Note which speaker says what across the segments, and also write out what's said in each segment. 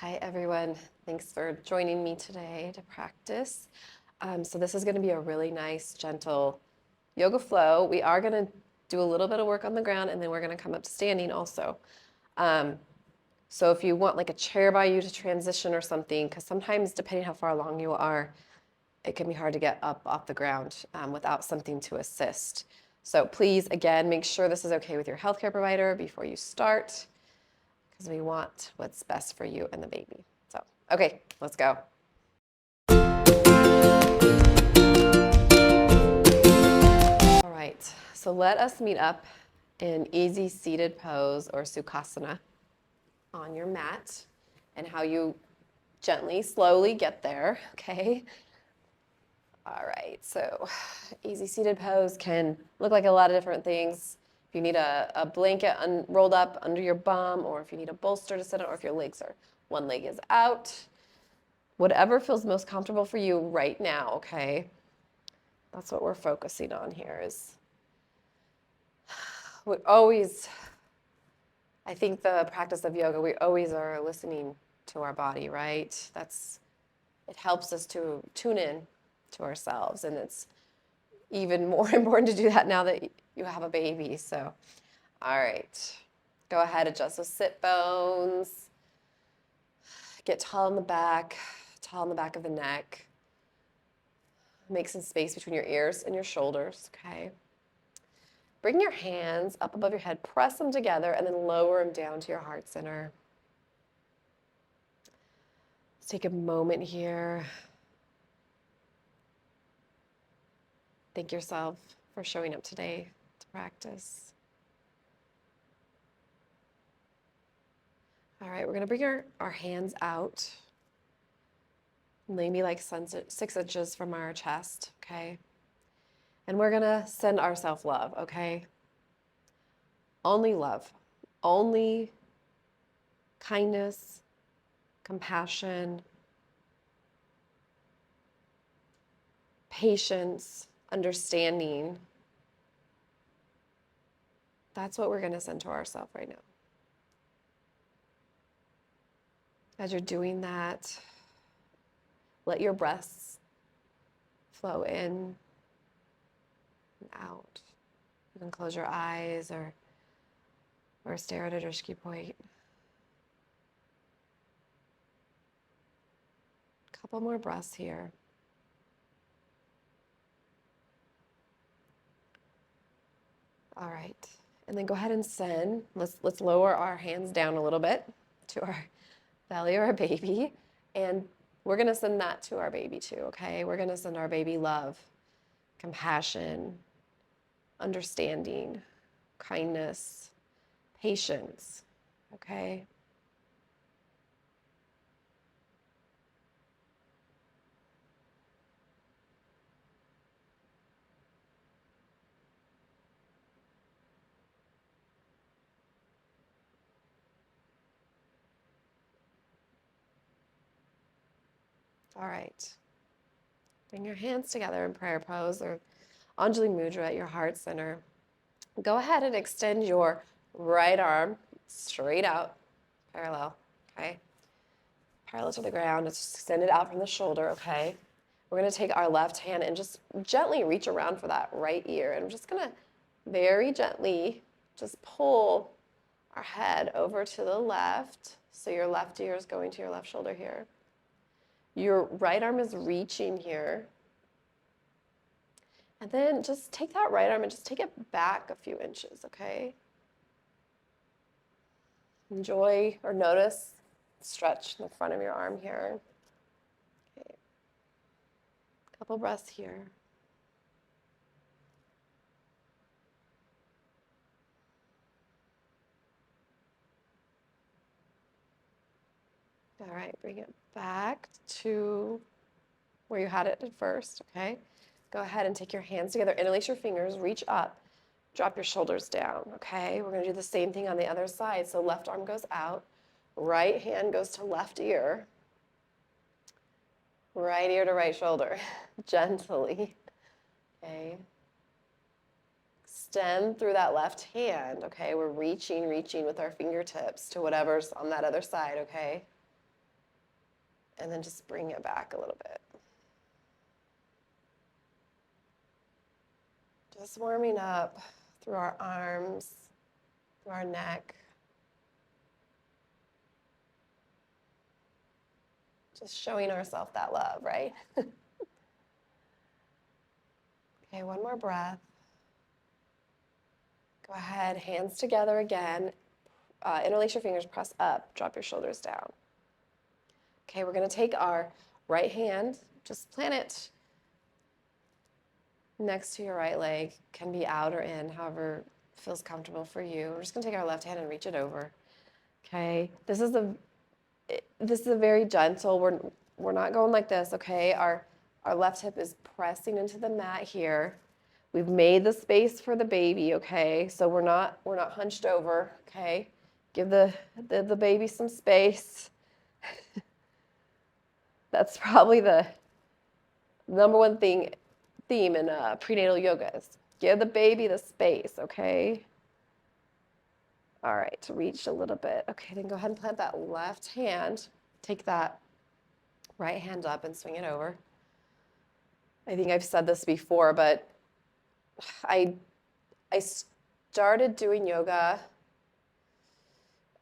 Speaker 1: Hi, everyone. Thanks for joining me today to practice. So this is going to be a really nice, gentle yoga flow. We are going to do a little bit of work on the ground, and then we're going to come up to standing also. So if you want like a chair by you to transition or something, because sometimes depending how far along you are, it can be hard to get up off the ground without something to assist. So please, again, make sure this is okay with your healthcare provider before you start, because we want what's best for you and the baby. So, okay, let's go. All right, so let us meet up in easy seated pose or sukhasana on your mat, and how you gently, slowly get there, okay? All right, so easy seated pose can look like a lot of different things. If you need a blanket rolled up under your bum, or if you need a bolster to sit on, or if your legs are, one leg is out, whatever feels most comfortable for you right now, okay? That's what we're focusing on here is we always, I think the practice of yoga, we always are listening to our body, right? It helps us to tune in to ourselves, and it's even more important to do that now that you have a baby. So, all right, go ahead, adjust those sit bones, get tall in the back of the neck, make some space between your ears and your shoulders, okay? Bring your hands up above your head, press them together, and then lower them down to your heart center. Let's take a moment here. Thank yourself for showing up today to practice. All right, we're going to bring our hands out, maybe like 6 inches from our chest, okay? And we're going to send ourselves love, okay? Only love, only kindness, compassion, patience, understanding. That's what we're going to send to ourselves right now. As you're doing that, let your breaths flow in and out. You can close your eyes or stare at a drishti point. Couple more breaths here. All right, and then go ahead and send. Let's lower our hands down a little bit to our belly or our baby, and we're gonna send that to our baby too, okay? We're gonna send our baby love, compassion, understanding, kindness, patience, okay? All right. Bring your hands together in prayer pose or Anjali Mudra at your heart center. Go ahead and extend your right arm straight out, parallel, okay? Parallel to the ground. Just extend it out from the shoulder, okay? We're going to take our left hand and just gently reach around for that right ear. And I'm just going to very gently just pull our head over to the left. So your left ear is going to your left shoulder here. Your right arm is reaching here. And then just take that right arm and just take it back a few inches, okay? Enjoy or notice stretch in the front of your arm here. Okay. Couple breaths here. All right, bring it back to where you had it at first, okay? Go ahead and take your hands together, interlace your fingers, reach up, drop your shoulders down, okay? We're gonna do the same thing on the other side. So left arm goes out, right hand goes to left ear, right ear to right shoulder, gently, okay? Extend through that left hand, okay? We're reaching with our fingertips to whatever's on that other side, okay? And then just bring it back a little bit. Just warming up through our arms, through our neck. Just showing ourselves that love, right? Okay, one more breath. Go ahead, hands together again. Interlace your fingers, press up, drop your shoulders down. Okay, we're going to take our right hand, just plant it next to your right leg. Can be out or in, however feels comfortable for you. We're just going to take our left hand and reach it over. Okay, this is a very gentle. We're not going like this. Okay, our left hip is pressing into the mat here. We've made the space for the baby. Okay, so we're not hunched over. Okay, give the baby some space. That's probably the number one theme in prenatal yoga is give the baby the space, okay? All right, reach a little bit. Okay, then go ahead and plant that left hand. Take that right hand up and swing it over. I think I've said this before, but I started doing yoga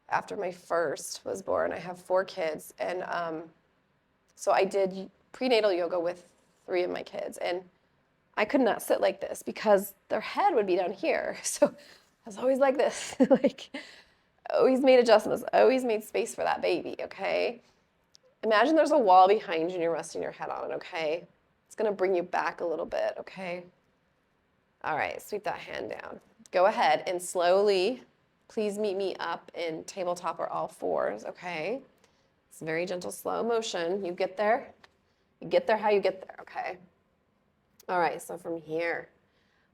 Speaker 1: after my first was born. I have 4 kids, and so I did prenatal yoga with 3 of my kids, and I could not sit like this because their head would be down here. So I was always like this, like always made adjustments, always made space for that baby, okay? Imagine there's a wall behind you and you're resting your head on it, okay? It's gonna bring you back a little bit, okay? All right, sweep that hand down. Go ahead and slowly, please meet me up in tabletop or all fours, okay? It's very gentle, slow motion. You get there how you get there, okay? All right, so from here,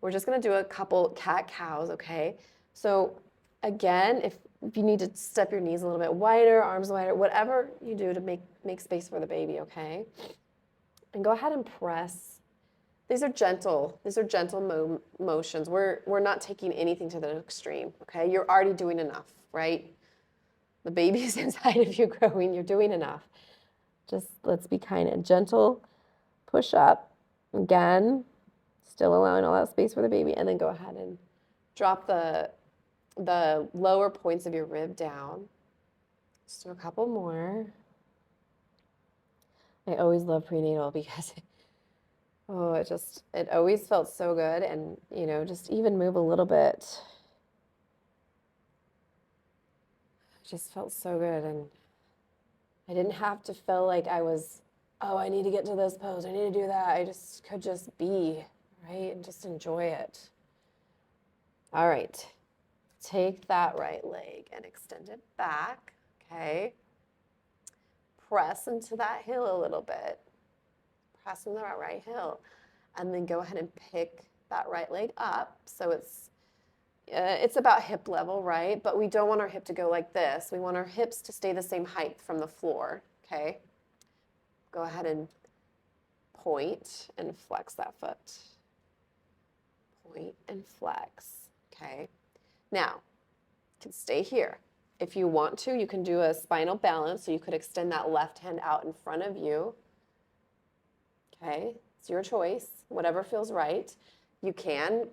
Speaker 1: we're just gonna do a couple cat-cows, okay? So again, if you need to step your knees a little bit wider, arms wider, whatever you do to make space for the baby, okay? And go ahead and press. These are gentle motions. We're not taking anything to the extreme, okay? You're already doing enough, right? The baby's inside of you growing, you're doing enough. Just let's be kind and gentle. Push up. Again, still allowing all that space for the baby, and then go ahead and drop the lower points of your rib down. Just do a couple more. I always love prenatal because it always felt so good, and just even move a little bit. It just felt so good, and I didn't have to feel like I was, I need to get to this pose, I need to do that. I just could just be, right, and just enjoy it. All right, take that right leg and extend it back, okay? Press into that heel a little bit. Press into that right heel. And then go ahead and pick that right leg up. So it's about hip level, right? But we don't want our hip to go like this. We want our hips to stay the same height from the floor, okay? Go ahead and point and flex that foot. Point and flex, okay? Now, you can stay here. If you want to, you can do a spinal balance, so you could extend that left hand out in front of you. Okay, it's your choice, whatever feels right. You can,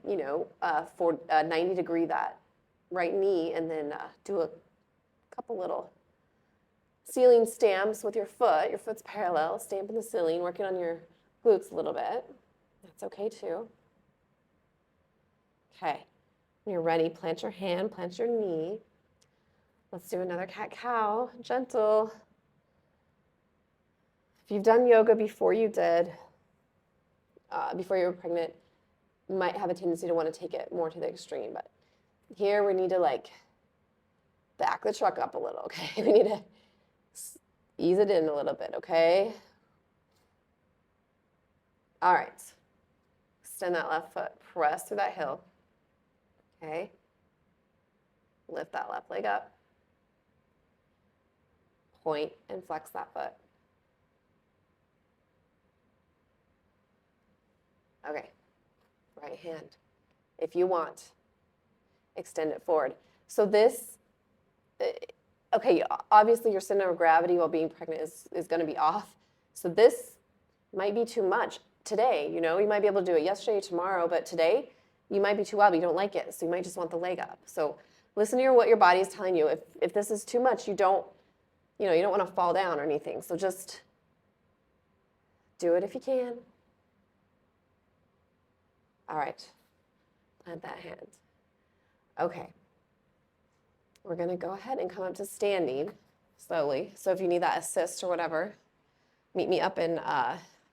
Speaker 1: for 90 degree that right knee, and then do a couple little ceiling stamps with your foot. Your foot's parallel, stamp in the ceiling, working on your glutes a little bit. That's okay too. Okay, when you're ready, plant your hand, plant your knee. Let's do another cat-cow, gentle. If you've done yoga before you were pregnant, you might have a tendency to want to take it more to the extreme. But here we need to back the truck up a little, okay? We need to ease it in a little bit, okay? All right. Extend that left foot. Press through that heel. Okay? Lift that left leg up. Point and flex that foot. Okay, right hand. If you want, extend it forward. So this, okay, obviously your center of gravity while being pregnant is going to be off. So this might be too much today, you know? You might be able to do it yesterday, tomorrow, but today you might be too wild, but you don't like it, so you might just want the leg up. So listen to what your body is telling you. If this is too much, you don't want to fall down or anything. So just do it if you can. All right, plant that hand. Okay. We're going to go ahead and come up to standing slowly. So if you need that assist or whatever, meet me up in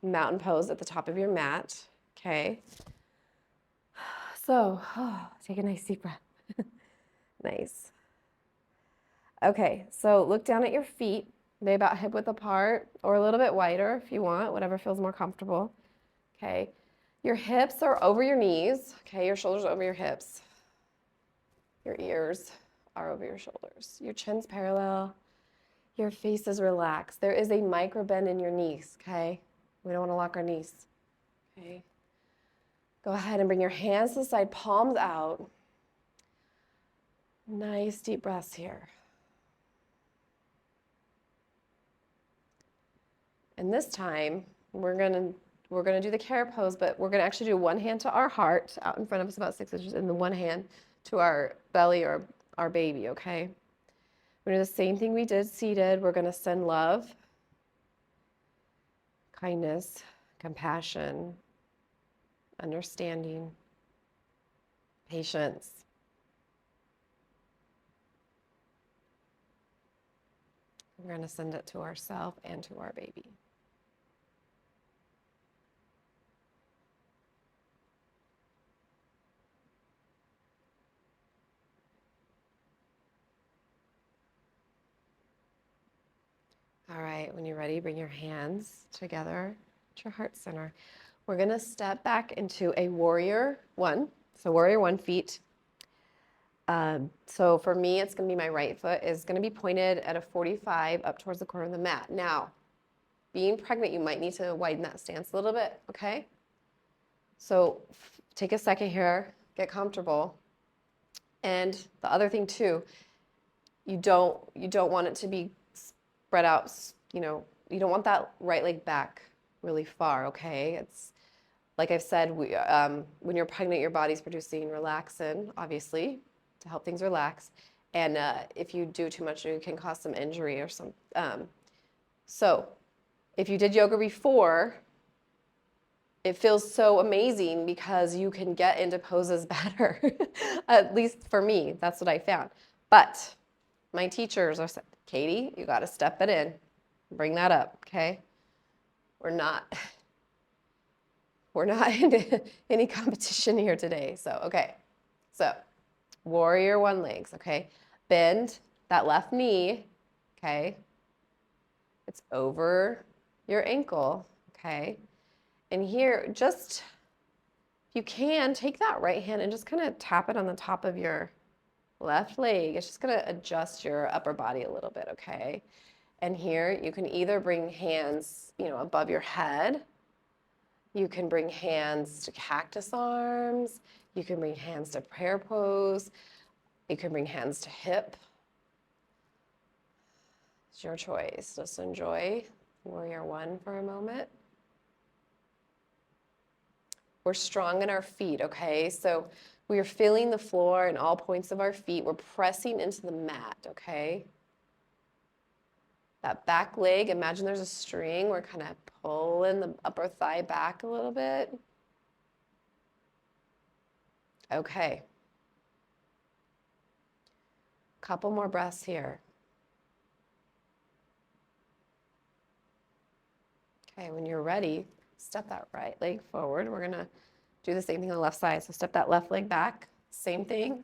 Speaker 1: mountain pose at the top of your mat. Okay. So take a nice deep breath. Nice. Okay, so look down at your feet. Maybe about hip width apart or a little bit wider if you want, whatever feels more comfortable. Okay. Your hips are over your knees. Okay, your shoulders are over your hips. Your ears are over your shoulders. Your chin's parallel. Your face is relaxed. There is a micro bend in your knees, okay? We don't want to lock our knees, okay? Go ahead and bring your hands to the side, palms out. Nice deep breaths here. And this time, we're gonna do the carrot pose, but we're gonna actually do one hand to our heart, out in front of us about 6 inches, and the one hand to our belly or our baby, okay? We're gonna do the same thing we did seated. We're gonna send love, kindness, compassion, understanding, patience. We're going to send it to ourselves and to our baby. All right, when you're ready, bring your hands together at your heart center. We're going to step back into a warrior one. So warrior one, feet. So for me, it's going to be my right foot is going to be pointed at a 45 up towards the corner of the mat. Now, being pregnant, you might need to widen that stance a little bit, okay? So take a second here, get comfortable. And the other thing too, you don't want it to be spread out, you don't want that right leg back really far, okay? It's like I've said, when you're pregnant, your body's producing relaxin, obviously, to help things relax. And if you do too much, it can cause some injury or some. So if you did yoga before, it feels so amazing because you can get into poses better. At least for me, that's what I found. But my teachers are saying, Katy, you got to step it in. Bring that up, okay? We're not in any competition here today. So, okay. So, warrior one legs, okay? Bend that left knee, okay? It's over your ankle, okay? And here, just, if you can, take that right hand and just kind of tap it on the top of your left leg. It's just going to adjust your upper body a little bit, okay? And here, you can either bring hands, above your head. You can bring hands to cactus arms. You can bring hands to prayer pose. You can bring hands to hip. It's your choice. Just enjoy warrior one for a moment. We're strong in our feet, okay? So we are feeling the floor in all points of our feet. We're pressing into the mat, okay? That back leg, imagine there's a string. We're kind of pulling the upper thigh back a little bit. Okay. Couple more breaths here. Okay, when you're ready, step that right leg forward. We're gonna do the same thing on the left side. So step that left leg back, same thing.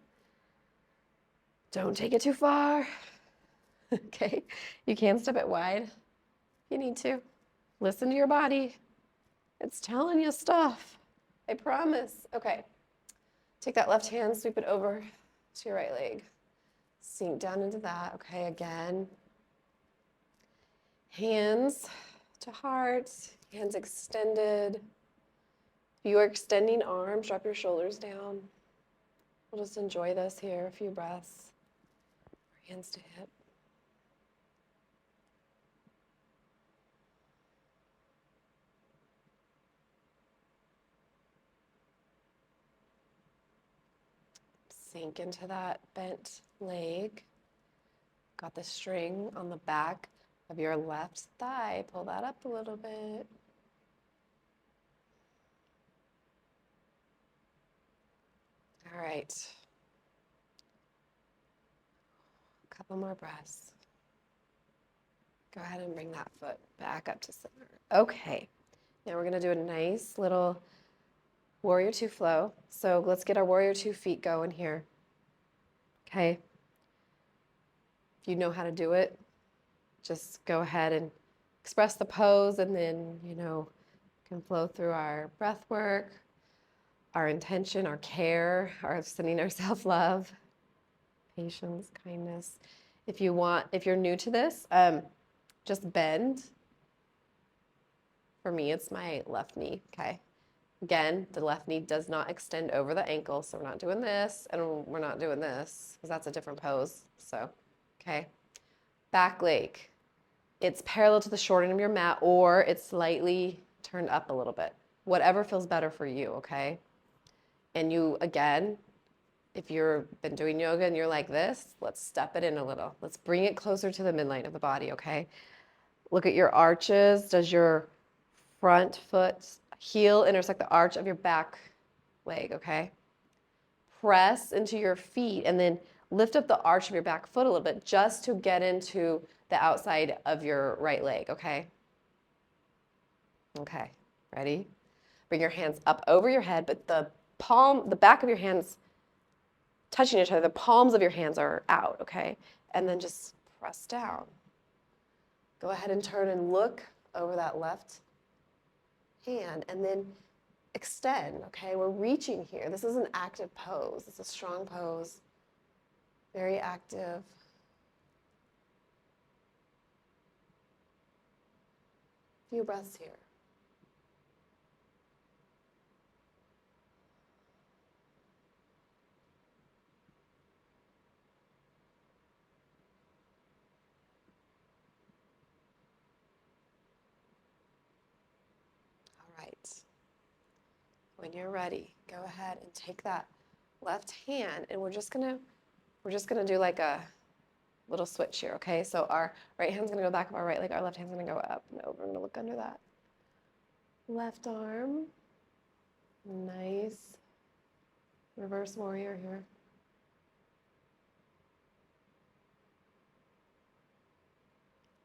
Speaker 1: Don't take it too far. Okay, you can step it wide if you need to. Listen to your body. It's telling you stuff. I promise. Okay, take that left hand, sweep it over to your right leg. Sink down into that. Okay, again. Hands to heart, hands extended. If you are extending arms, drop your shoulders down. We'll just enjoy this here, a few breaths. Hands to hip. sink into that bent leg. Got the string on the back of your left thigh. Pull that up a little bit. All right. A couple more breaths. Go ahead and bring that foot back up to center. Okay. Now we're going to do a nice little Warrior Two flow. So let's get our Warrior Two feet going here. Okay. If you know how to do it, just go ahead and express the pose, and then, can flow through our breath work, our intention, our care, our sending our self-love, patience, kindness. If you're new to this, just bend. For me, it's my left knee, okay? Again, the left knee does not extend over the ankle, so we're not doing this, and we're not doing this, because that's a different pose, so, okay? Back leg. It's parallel to the short end of your mat, or it's slightly turned up a little bit. Whatever feels better for you, okay? And you, again, if you've been doing yoga and you're like this, let's step it in a little. Let's bring it closer to the midline of the body, okay? Look at your arches. Does your front foot heel intersect the arch of your back leg, okay? Press into your feet and then lift up the arch of your back foot a little bit just to get into the outside of your right leg, okay? Okay, ready? Bring your hands up over your head, but the back of your hands touching each other, the palms of your hands are out, okay? And then just press down. Go ahead and turn and look over that left hand, and then extend, okay? We're reaching here. This is an active pose. It's a strong pose, very active. A few breaths here. All right. When you're ready, go ahead and take that left hand, and we're just gonna do like a little switch here, okay? So our right hand's gonna go back of our right leg, our left hand's gonna go up and over. I'm gonna look under that left arm. Nice reverse warrior here.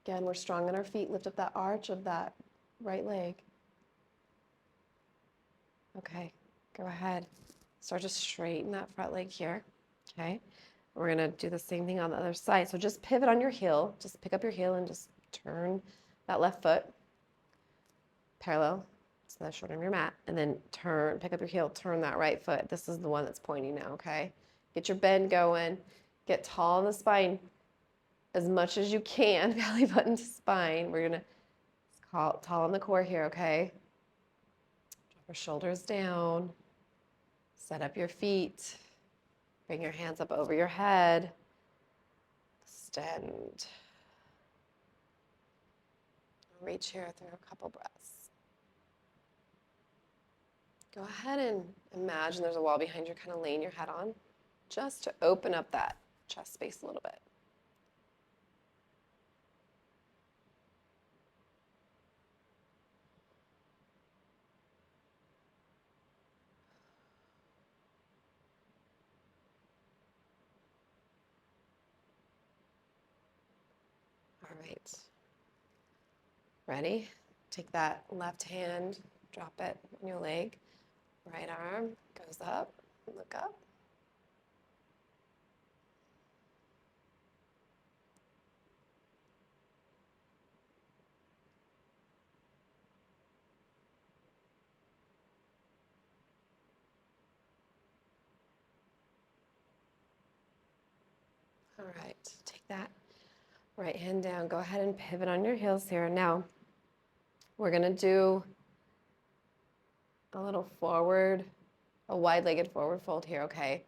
Speaker 1: Again, we're strong in our feet. Lift up that arch of that right leg. Okay, go ahead. Start to straighten that front leg here, okay? We're gonna do the same thing on the other side. So just pivot on your heel. Just pick up your heel and just turn that left foot parallel to the shoulder of your mat. And then pick up your heel, turn that right foot. This is the one that's pointing now, okay? Get your bend going. Get tall in the spine as much as you can, belly button to spine. We're gonna call tall in the core here, okay? Drop your shoulders down. Set up your feet. Bring your hands up over your head. Extend. Reach here through a couple breaths. Go ahead and imagine there's a wall behind you, kind of laying your head on, just to open up that chest space a little bit. All right. Ready? Take that left hand, drop it on your leg. Right arm goes up, look up. All right, take that right hand down. Go ahead and pivot on your heels here. Now, we're gonna do a little forward, a wide-legged forward fold here, okay?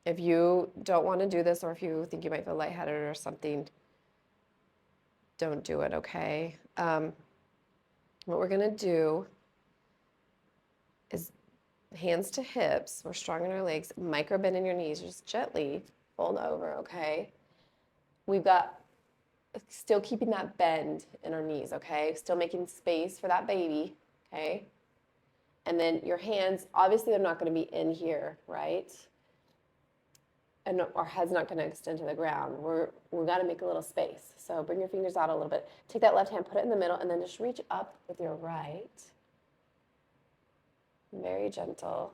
Speaker 1: If you don't want to do this, or if you think you might feel lightheaded or something, don't do it, okay? What we're gonna do is hands to hips. We're strong in our legs. Micro bend in your knees. Just gently fold over, okay? We've got still keeping that bend in our knees, okay? Still making space for that baby, okay? And then your hands, obviously they're not going to be in here, right? And our head's not going to extend to the ground. We've got to make a little space. So bring your fingers out a little bit. Take that left hand, put it in the middle, and then just reach up with your right. Very gentle.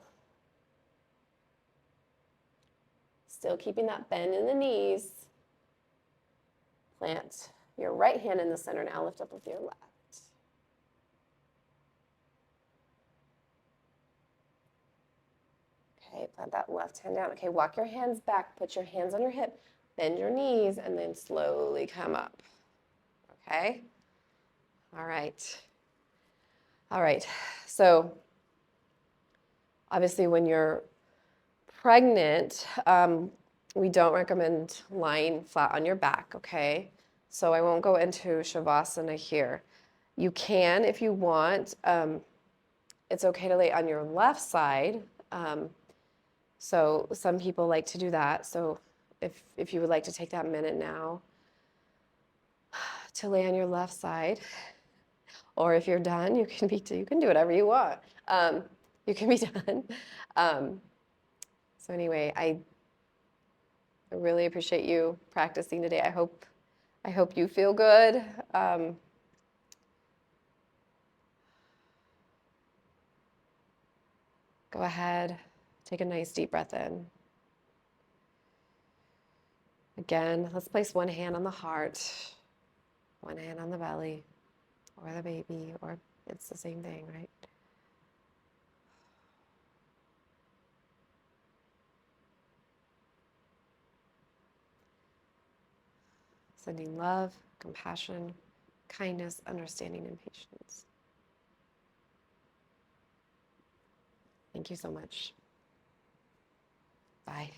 Speaker 1: Still keeping that bend in the knees. Plant your right hand in the center. Now lift up with your left. Okay, plant that left hand down. Okay, walk your hands back. Put your hands on your hip. Bend your knees and then slowly come up. Okay? All right. All right. So obviously when you're pregnant, we don't recommend lying flat on your back, okay? So I won't go into Shavasana here. You can if you want. It's okay to lay on your left side. So some people like to do that. So if you would like to take that minute now to lay on your left side, or if you're done, you can do whatever you want. You can be done. So anyway, I really appreciate you practicing today. I hope you feel good. Go ahead, take a nice deep breath in. Again, let's place one hand on the heart, one hand on the belly, or the baby, or it's the same thing, right? Sending love, compassion, kindness, understanding, and patience. Thank you so much. Bye.